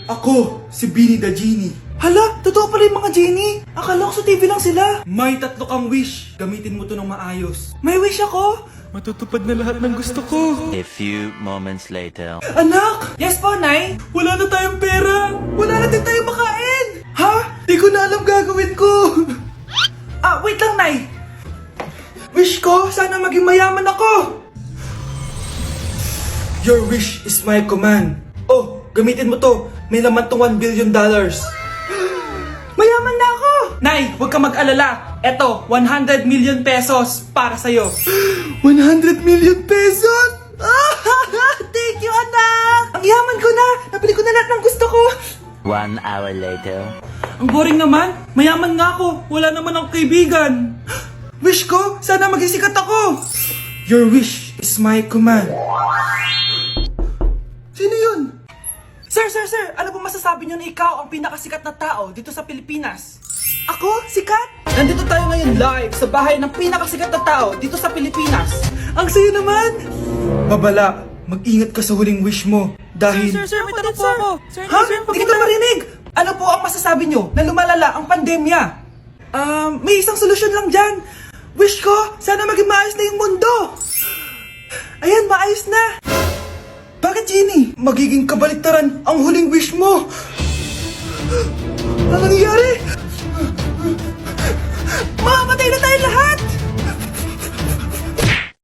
Ako, si Beanie the Genie. Hala, totoo pala yung mga genie. Akala ko sa TV lang sila. May 3 kang wish. Gamitin mo to ng maayos. May wish ako? Matutupad na lahat ng gusto ko. A few moments later. Anak! Yes po, Nay? Wala na tayong pera. Wala na din tayong makain. Ha? Di ko na alam gagawin ko. Wait lang, Nay. Wish ko, sana maging mayaman ako. Your wish is my command. Oh, gamitin mo to. May laman tong $1 billion. Mayaman na ako! Nay, huwag ka mag-alala. Eto, 100 million pesos para sa'yo. 100 million pesos? Thank you, anak! Ang yaman ko na! Nabili ko na lahat ng gusto ko. 1 hour later. Ang boring naman. Mayaman nga ako. Wala naman akong kaibigan. Wish ko, sana maging sikat ako. Your wish is my command. Sino yun? Sir! Ano po masasabi niyo na ikaw ang pinakasikat na tao dito sa Pilipinas? Ako? Sikat? Nandito tayo ngayon live sa bahay ng pinakasikat na tao dito sa Pilipinas. Ang sayo naman! Babala, mag-ingat ka sa huling wish mo. Dahil... Sir, may tanong po ako. Sir, Ha? Hindi kita marinig! Ano po ang masasabi nyo na lumalala ang pandemya? May isang solusyon lang dyan. Wish ko, sana maging maayos na yung mundo. Ayan, maayos na. Bakit, Genie? Magiging kabaliktaran ang huling wish mo. Ano nangyayari? Mamamatay na tayo lahat!